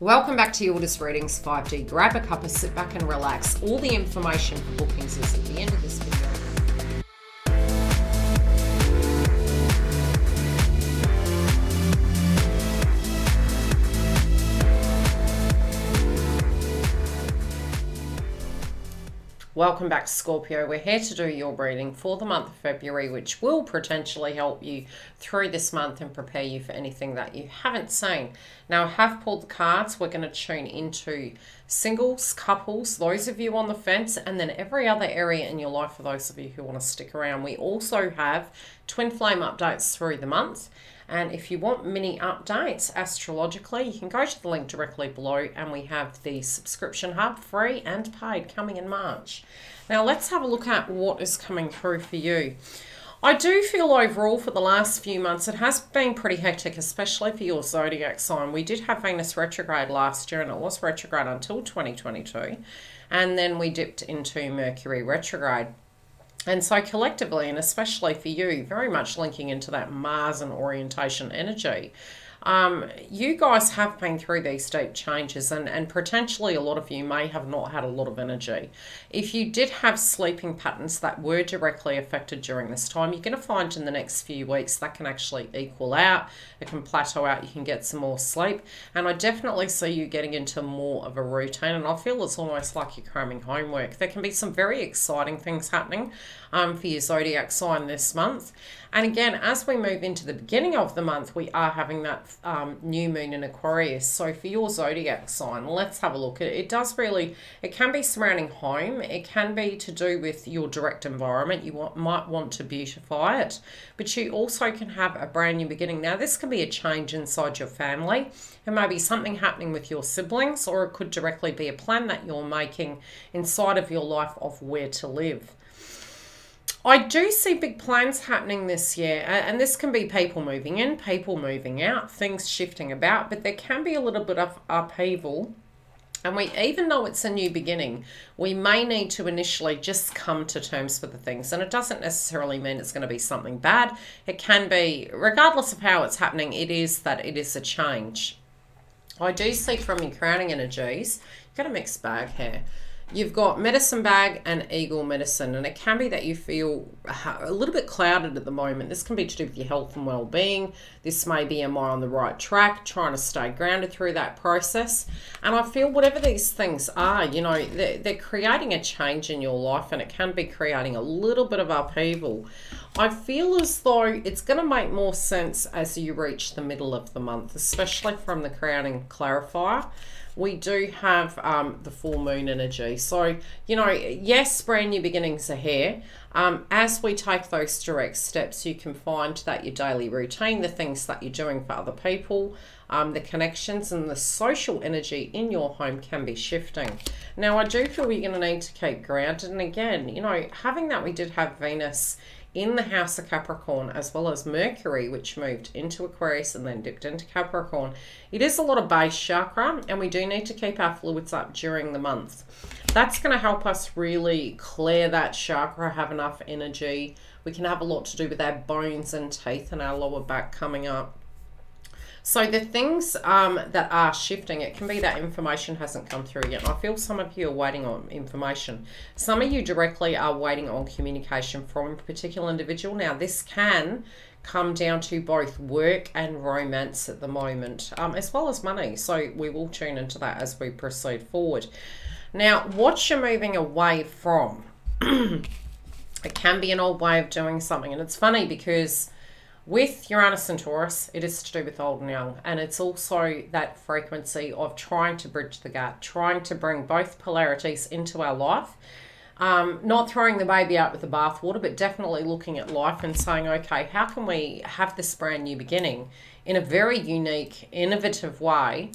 Welcome back to Yildiz Readings 5D. Grab a cuppa, sit back and relax. All the information for bookings is at the end of this video. Welcome back, Scorpio. We're here to do your reading for the month of February, which will potentially help you through this month and prepare you for anything that you haven't seen. Now, I have pulled the cards. We're going to tune into singles, couples, those of you on the fence, and then every other area in your life for those of you who want to stick around. We also have twin flame updates through the month. And if you want mini updates astrologically, you can go to the link directly below, and we have the subscription hub, free and paid, coming in March. Now let's have a look at what is coming through for you. I do feel overall for the last few months it has been pretty hectic, especially for your zodiac sign. We did have Venus retrograde last year, and it was retrograde until 2022. And then we dipped into Mercury retrograde. And so collectively, and especially for you, very much linking into that Mars and orientation energy, you guys have been through these deep changes, and potentially a lot of you may have not had a lot of energy. If you did have sleeping patterns that were directly affected during this time, you're going to find in the next few weeks that can actually equal out. It can plateau out. You can get some more sleep. And I definitely see you getting into more of a routine. And I feel it's almost like you're cramming homework. There can be some very exciting things happening for your zodiac sign this month. And again, as we move into the beginning of the month, we are having that new moon in Aquarius. So for your zodiac sign, let's have a look. It does really, it can be surrounding home. It can be to do with your direct environment. You might want to beautify it, but you also can have a brand new beginning. Now, this can be a change inside your family. It may be something happening with your siblings, or it could directly be a plan that you're making inside of your life of where to live. I do see big plans happening this year, and this can be people moving in, people moving out, things shifting about, but there can be a little bit of upheaval. And even though it's a new beginning, we may need to initially just come to terms with the things. And it doesn't necessarily mean it's going to be something bad. It can be, regardless of how it's happening, it is that it is a change. I do see from your crowning energies, you've got a mixed bag here. You've got medicine bag and eagle medicine, and it can be that you feel a little bit clouded at the moment. This can be to do with your health and well-being. This may be, am I on the right track, trying to stay grounded through that process. And I feel whatever these things are, you know, they're creating a change in your life, and it can be creating a little bit of upheaval. I feel as though it's going to make more sense as you reach the middle of the month, especially from the crowning clarifier. We do have the full moon energy. So, you know, yes, brand new beginnings are here. As we take those direct steps, you can find that your daily routine, the things that you're doing for other people, the connections and the social energy in your home can be shifting. Now, I do feel you're going to need to keep grounded. And again, you know, having that, we did have Venus in the house of Capricorn, as well as Mercury, which moved into Aquarius and then dipped into Capricorn. It is a lot of base chakra, and we do need to keep our fluids up during the month. That's going to help us really clear that chakra, have enough energy. We can have a lot to do with our bones and teeth and our lower back coming up. So the things that are shifting, it can be that information hasn't come through yet. I feel some of you are waiting on information. Some of you directly are waiting on communication from a particular individual. Now, this can come down to both work and romance at the moment, as well as money. So we will tune into that as we proceed forward. Now, what you're moving away from, it can be an old way of doing something. And it's funny because with Uranus and Taurus, it is to do with old and young, and it's also that frequency of trying to bridge the gap, trying to bring both polarities into our life, not throwing the baby out with the bathwater, but definitely looking at life and saying, okay, how can we have this brand new beginning in a very unique, innovative way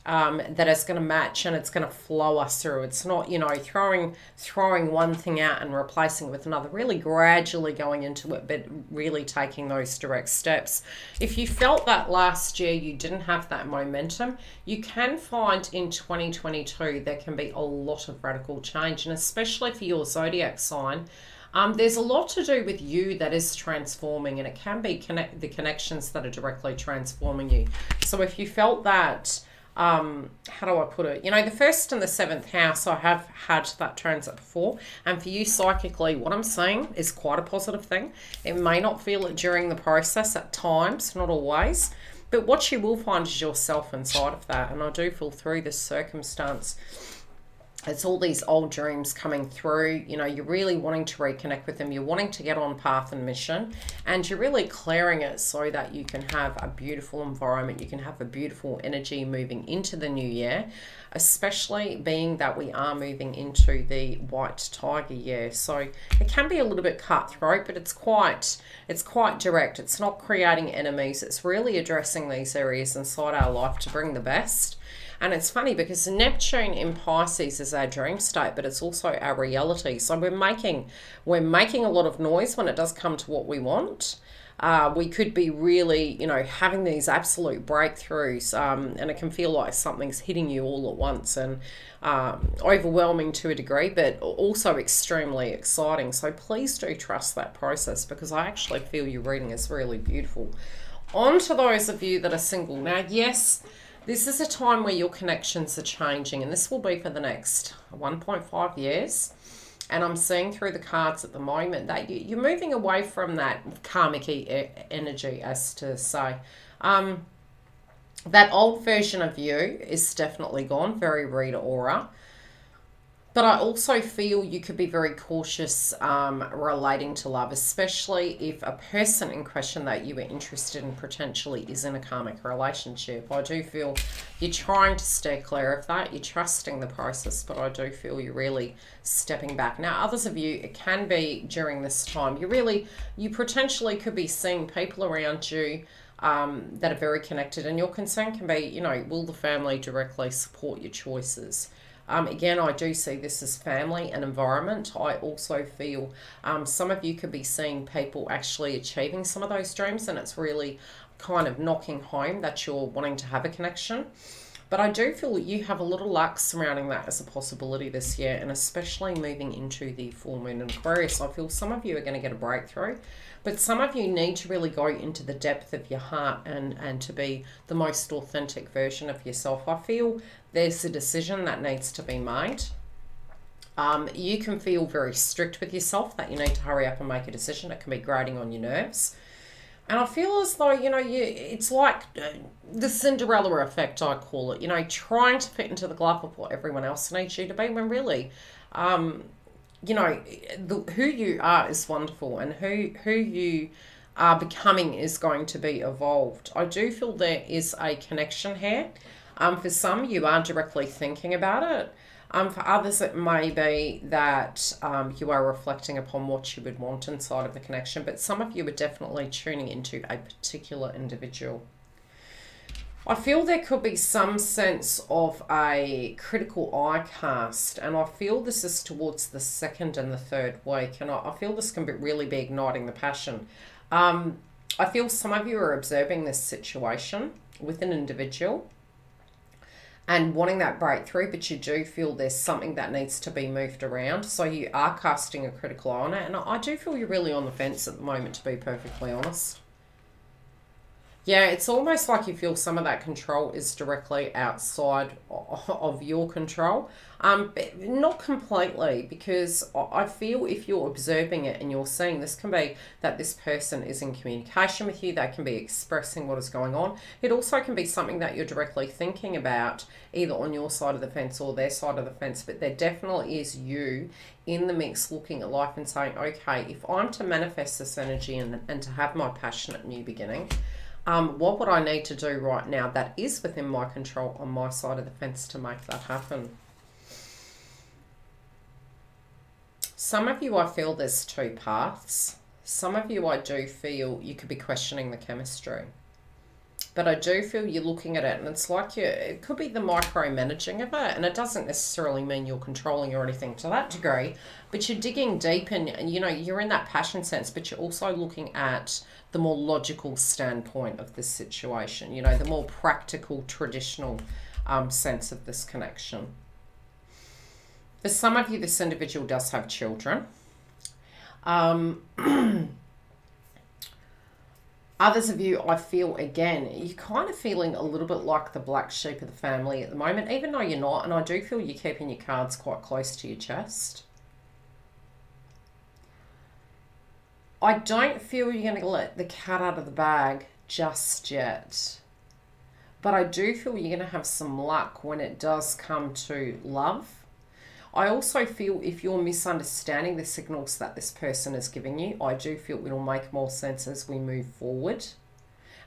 that is going to match and it's going to flow us through. It's not, you know, throwing one thing out and replacing it with another, really gradually going into it, but really taking those direct steps. If you felt that last year you didn't have that momentum, you can find in 2022 there can be a lot of radical change, and especially for your zodiac sign, there's a lot to do with you that is transforming, and it can be the connections that are directly transforming you. So if you felt that how do I put it? You know, the 1st and the 7th house, I have had that transit before. And for you psychically, what I'm saying is quite a positive thing. It may not feel it during the process at times, not always. But what you will find is yourself inside of that. And I do feel through this circumstance, it's all these old dreams coming through. You know, you're really wanting to reconnect with them. You're wanting to get on path and mission. And you're really clearing it so that you can have a beautiful environment. You can have a beautiful energy moving into the new year. Especially being that we are moving into the white tiger year. So it can be a little bit cutthroat, but it's quite direct. It's not creating enemies. It's really addressing these areas inside our life to bring the best. And it's funny because Neptune in Pisces is our dream state, but it's also our reality. So we're making a lot of noise when it does come to what we want. We could be really, you know, having these absolute breakthroughs, and it can feel like something's hitting you all at once and overwhelming to a degree, but also extremely exciting. So please do trust that process, because I actually feel your reading is really beautiful. On to those of you that are single. Now, yes, this is a time where your connections are changing, and this will be for the next 1.5 years. And I'm seeing through the cards at the moment that you're moving away from that karmic energy, as to say. That old version of you is definitely gone, very Rita aura. But I also feel you could be very cautious relating to love, especially if a person in question that you are interested in potentially is in a karmic relationship. I do feel you're trying to stay clear of that. You're trusting the process, but I do feel you're really stepping back. Now, others of you, it can be during this time. You potentially could be seeing people around you that are very connected, and your concern can be, you know, will the family directly support your choices? Again, I do see this as family and environment. I also feel some of you could be seeing people actually achieving some of those dreams, and it's really kind of knocking home that you're wanting to have a connection. But I do feel that you have a little luck surrounding that as a possibility this year, and especially moving into the full moon in Aquarius. I feel some of you are going to get a breakthrough, but some of you need to really go into the depth of your heart and to be the most authentic version of yourself. I feel there's a decision that needs to be made. You can feel very strict with yourself that you need to hurry up and make a decision. It can be grating on your nerves. And I feel as though, you know, it's like the Cinderella effect, I call it. You know, trying to fit into the glove of what everyone else needs you to be, when really, you know, who you are is wonderful, and who you are becoming is going to be evolved. I do feel there is a connection here. For some, you are directly thinking about it. For others, it may be that you are reflecting upon what you would want inside of the connection, but some of you are definitely tuning into a particular individual. I feel there could be some sense of a critical eye cast, and I feel this is towards the 2nd and the 3rd week, and I feel this can really be igniting the passion. I feel some of you are observing this situation with an individual and wanting that breakthrough, but you do feel there's something that needs to be moved around. So you are casting a critical eye on it. And I do feel you're really on the fence at the moment, to be perfectly honest. Yeah, it's almost like you feel some of that control is directly outside of your control. But not completely, because I feel if you're observing it and you're seeing, this can be that this person is in communication with you. They can be expressing what is going on. It also can be something that you're directly thinking about, either on your side of the fence or their side of the fence. But there definitely is you in the mix looking at life and saying, okay, if I'm to manifest this energy and to have my passionate new beginning, what would I need to do right now that is within my control on my side of the fence to make that happen? Some of you, I feel there's two paths. Some of you, I do feel you could be questioning the chemistry. But I do feel you're looking at it, and it's like it could be the micromanaging of it, and it doesn't necessarily mean you're controlling or anything to that degree, but you're digging deep, and you know, you're in that passion sense, but you're also looking at the more logical standpoint of this situation, you know, the more practical, traditional sense of this connection. For some of you, this individual does have children. Others of you, I feel, again, you're kind of feeling a little bit like the black sheep of the family at the moment, even though you're not. And I do feel you're keeping your cards quite close to your chest. I don't feel you're going to let the cat out of the bag just yet. But I do feel you're going to have some luck when it does come to love. I also feel if you're misunderstanding the signals that this person is giving you, I do feel it'll make more sense as we move forward.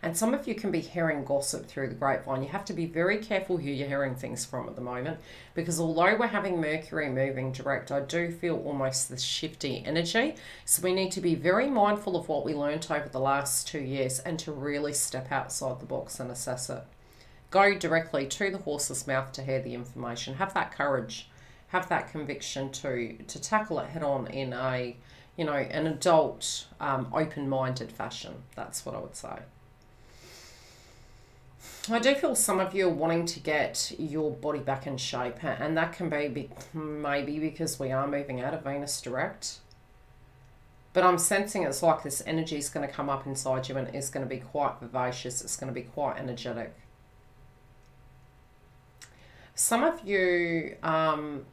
And some of you can be hearing gossip through the grapevine. You have to be very careful who you're hearing things from at the moment, because although we're having Mercury moving direct, I do feel almost this shifty energy. So we need to be very mindful of what we learnt over the last 2 years and to really step outside the box and assess it. Go directly to the horse's mouth to hear the information. Have that courage. Have that conviction to tackle it head on in a, an adult, open-minded fashion. That's what I would say. I do feel some of you are wanting to get your body back in shape, and that can be maybe because we are moving out of Venus direct. But I'm sensing it's like this energy is going to come up inside you and it's going to be quite vivacious. It's going to be quite energetic. Some of you,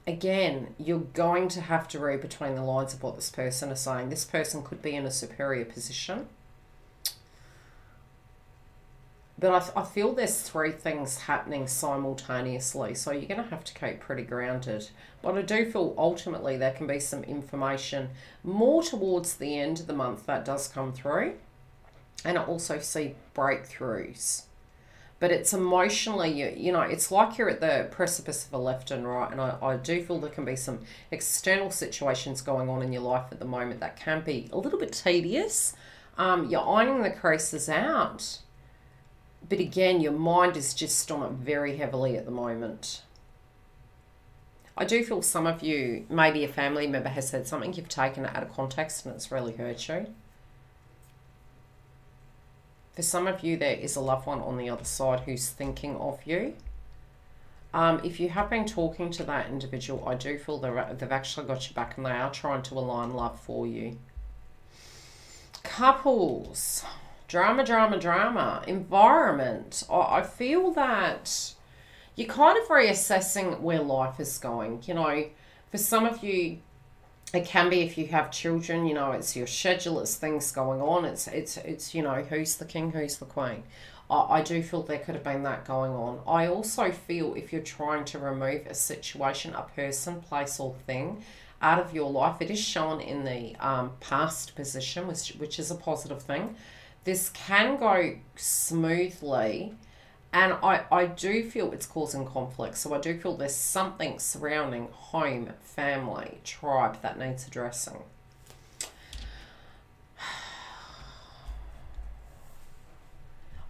again, you're going to have to read between the lines of what this person is saying. This person could be in a superior position. But I feel there's 3 things happening simultaneously. So you're going to have to keep pretty grounded. But I do feel ultimately there can be some information more towards the end of the month that does come through. And I also see breakthroughs. But it's emotionally, it's like you're at the precipice of a left and right. And I do feel there can be some external situations going on in your life at the moment that can be a little bit tedious. You're ironing the creases out. But again, your mind is just on it very heavily at the moment. I do feel some of you, maybe a family member has said something, you've taken it out of context and it's really hurt you. For some of you, there is a loved one on the other side who's thinking of you. If you have been talking to that individual, I do feel they've actually got your back and they are trying to align love for you. Couples, drama, drama, drama. Environment, I feel that you're kind of reassessing where life is going. For some of you, it can be if you have children, it's your schedule, it's things going on, it's who's the king, who's the queen. I do feel there could have been that going on. I also feel if you're trying to remove a situation, a person, place or thing out of your life, it is shown in the past position, which is a positive thing. This can go smoothly. And I do feel it's causing conflict. So I do feel there's something surrounding home, family, tribe that needs addressing.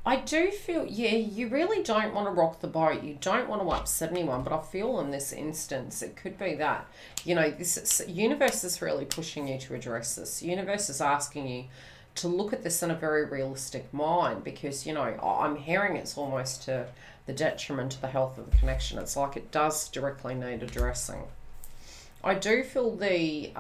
I do feel, yeah, you really don't want to rock the boat. You don't want to upset anyone. But I feel in this instance, it could be that, this universe is really pushing you to address this. Universe is asking you to look at this in a very realistic mind, because I'm hearing it's almost to the detriment to the health of the connection. It's like it does directly need addressing. I do feel the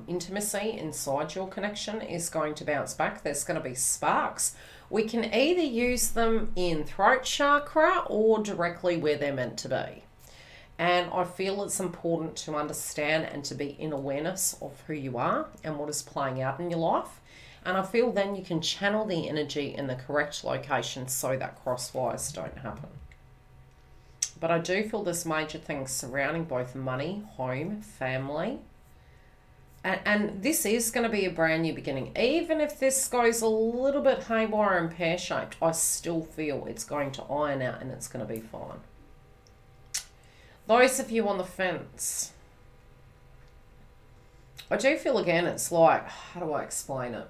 intimacy inside your connection is going to bounce back. There's going to be sparks. We can either use them in throat chakra or directly where they're meant to be. And I feel it's important to understand and to be in awareness of who you are and what is playing out in your life. And I feel then you can channel the energy in the correct location so that crosswires don't happen. But I do feel there's major things surrounding both money, home, family. And this is going to be a brand new beginning. Even if this goes a little bit haywire and pear-shaped, I still feel it's going to iron out and it's going to be fine. Those of you on the fence, I do feel again it's like, how do I explain it?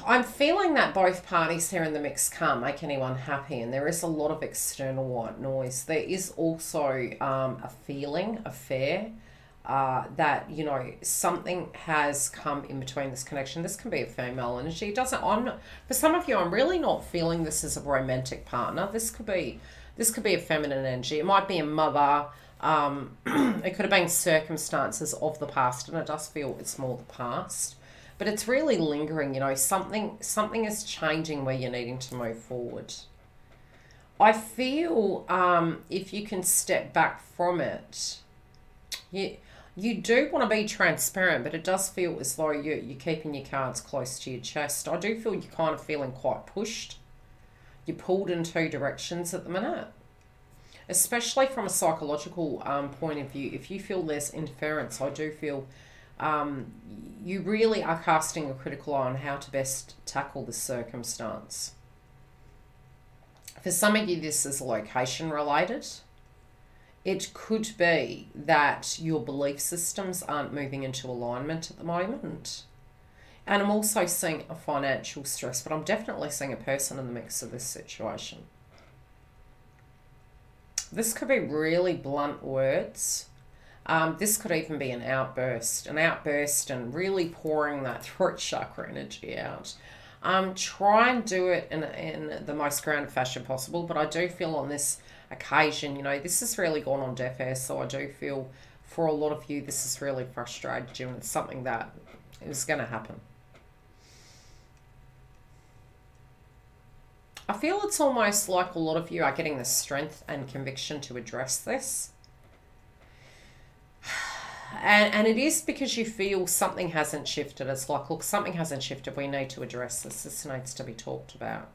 I'm feeling that both parties here in the mix can't make anyone happy, and there is a lot of external white noise. There is also a feeling, a fear that, something has come in between this connection. This can be a female energy. For some of you, I'm really not feeling this as a romantic partner. This could be a feminine energy. It might be a mother. It could have been circumstances of the past, and it does feel it's more the past. but it's really lingering, you know, something is changing where you're needing to move forward. I feel if you can step back from it, you do want to be transparent, but it does feel as though you're keeping your cards close to your chest. I do feel you're kind of feeling quite pushed. You're pulled in two directions at the minute, especially from a psychological point of view. If you feel there's interference, I do feel you really are casting a critical eye on how to best tackle this circumstance. For some of you, this is location related. It could be that your belief systems aren't moving into alignment at the moment. And I'm also seeing a financial stress, but I'm definitely seeing a person in the mix of this situation. This could be really blunt words. This could even be an outburst and really pouring that throat chakra energy out. Try and do it in the most grounded fashion possible, but I do feel on this occasion, you know, this has really gone on deaf ears, so I do feel for a lot of you this has really frustrated you, and it's something that is going to happen. I feel it's almost like a lot of you are getting the strength and conviction to address this. And it is because you feel something hasn't shifted. It's like, look, something hasn't shifted. We need to address this. This needs to be talked about.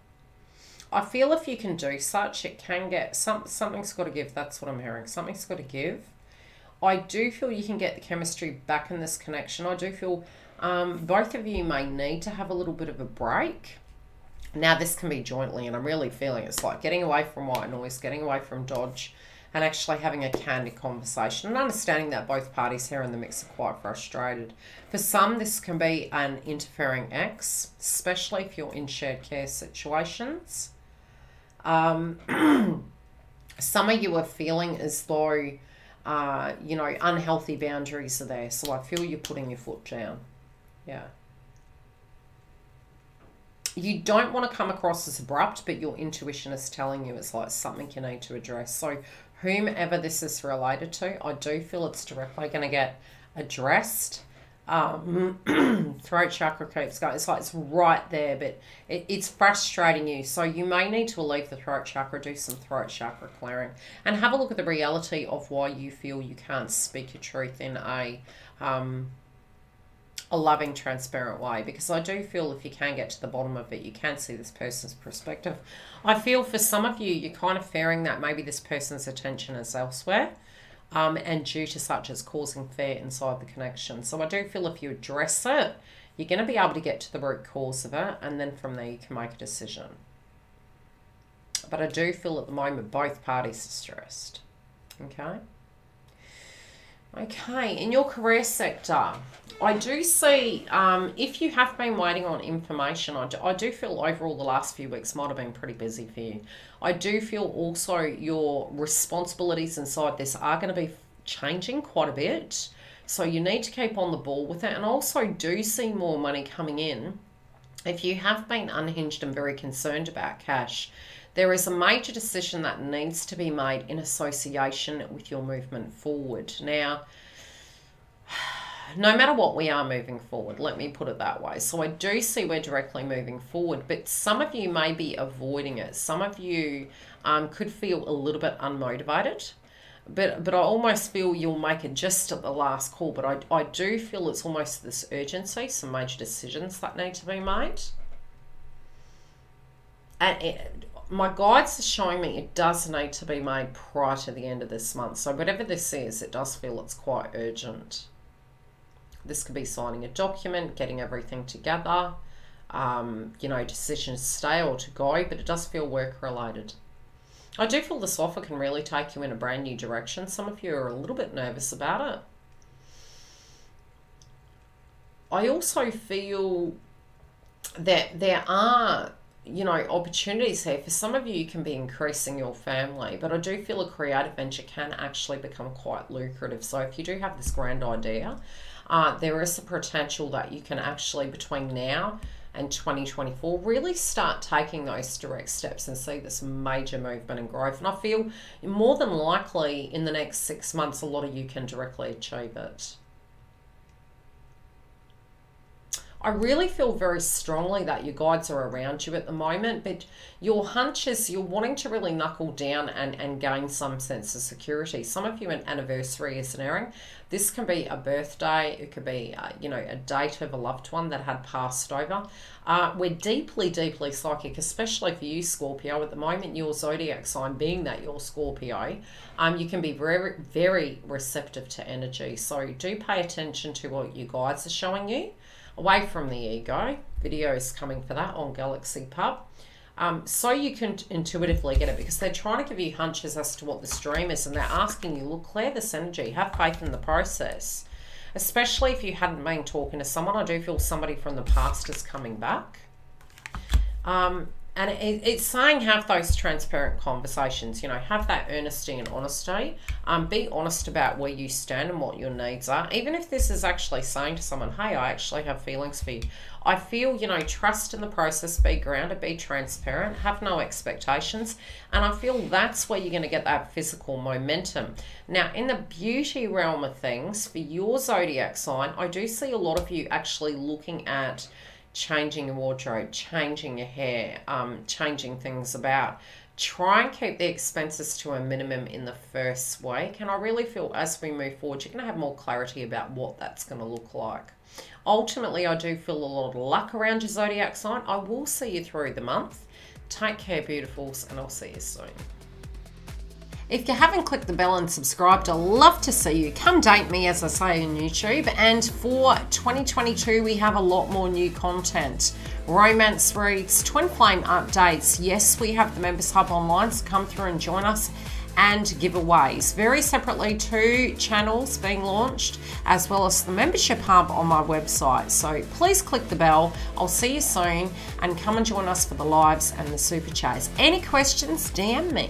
I feel if you can do such, it can get, something's got to give. That's what I'm hearing. Something's got to give. I do feel you can get the chemistry back in this connection. I do feel both of you may need to have a little bit of a break. Now, this can be jointly, and I'm really feeling it's like getting away from white noise, getting away from dodge, and actually having a candid conversation and understanding that both parties here in the mix are quite frustrated. For some, this can be an interfering ex, especially if you're in shared care situations. Some of you are feeling as though, you know, unhealthy boundaries are there. So I feel you're putting your foot down. Yeah. You don't want to come across as abrupt, but your intuition is telling you it's like something you need to address. So whomever this is related to, I do feel it's directly going to get addressed. Throat chakra keeps going. It's like it's right there, but it's frustrating you. So you may need to leave the throat chakra, do some throat chakra clearing, and have a look at the reality of why you feel you can't speak your truth in a loving, transparent way, because I do feel if you can get to the bottom of it, you can see this person's perspective. I feel for some of you, you're kind of fearing that maybe this person's attention is elsewhere, and due to such as causing fear inside the connection. So I do feel if you address it, you're going to be able to get to the root cause of it, and then from there you can make a decision. But I do feel at the moment both parties are stressed. Okay? Okay, in your career sector, I do see, if you have been waiting on information, I do feel overall the last few weeks might have been pretty busy for you. I do feel also your responsibilities inside this are going to be changing quite a bit. So you need to keep on the ball with it. And also do see more money coming in. If you have been unhinged and very concerned about cash, there is a major decision that needs to be made in association with your movement forward. Now, no matter what, we are moving forward. Let me put it that way. So I do see we're directly moving forward, but some of you may be avoiding it. Some of you could feel a little bit unmotivated, but I almost feel you'll make it just at the last call. But I do feel it's almost this urgency, some major decisions that need to be made. And my guides are showing me it does need to be made prior to the end of this month. So whatever this is, it does feel it's quite urgent. This could be signing a document, getting everything together, you know, decisions to stay or to go, but it does feel work-related. I do feel this offer can really take you in a brand new direction. Some of you are a little bit nervous about it. I also feel that there are, you know, opportunities here. For some of you, you can be increasing your family, but I do feel a creative venture can actually become quite lucrative. So if you do have this grand idea, there is a potential that you can actually, between now and 2024, really start taking those direct steps and see this major movement and growth. And I feel more than likely in the next 6 months, a lot of you can directly achieve it. I really feel very strongly that your guides are around you at the moment, but your hunch is you're wanting to really knuckle down and gain some sense of security. Some of you, an anniversary is nearing. This can be a birthday, it could be you know, a date of a loved one that had passed over. We're deeply, deeply psychic, especially for you, Scorpio. At the moment, your zodiac sign being that you're Scorpio, you can be very, very receptive to energy. So do pay attention to what your guides are showing you. Away from the ego. Videos coming for that on Galaxy Pub. So you can intuitively get it, because they're trying to give you hunches as to what this dream is, and they're asking you, look, clear this energy, have faith in the process. Especially if you hadn't been talking to someone. I do feel somebody from the past is coming back. And it's saying have those transparent conversations, you know, have that earnesty and honesty. Be honest about where you stand and what your needs are. Even if this is actually saying to someone, hey, I actually have feelings for you. I feel, you know, trust in the process, be grounded, be transparent, have no expectations. And I feel that's where you're going to get that physical momentum. Now, in the beauty realm of things, for your zodiac sign, I do see a lot of you actually looking at changing your wardrobe, changing your hair, changing things about. Try and keep the expenses to a minimum in the first week. And I really feel as we move forward, you're going to have more clarity about what that's going to look like. Ultimately, I do feel a lot of luck around your zodiac sign. I will see you through the month. Take care, beautifuls, and I'll see you soon. If you haven't clicked the bell and subscribed, I'd love to see you. Come date me, as I say, on YouTube. And for 2022, we have a lot more new content. Romance reads, twin flame updates. Yes, we have the Members Hub online, so come through and join us. And giveaways. Very separately, 2 channels being launched, as well as the Membership Hub on my website. So please click the bell. I'll see you soon, and come and join us for the lives and the super chats. Any questions, DM me.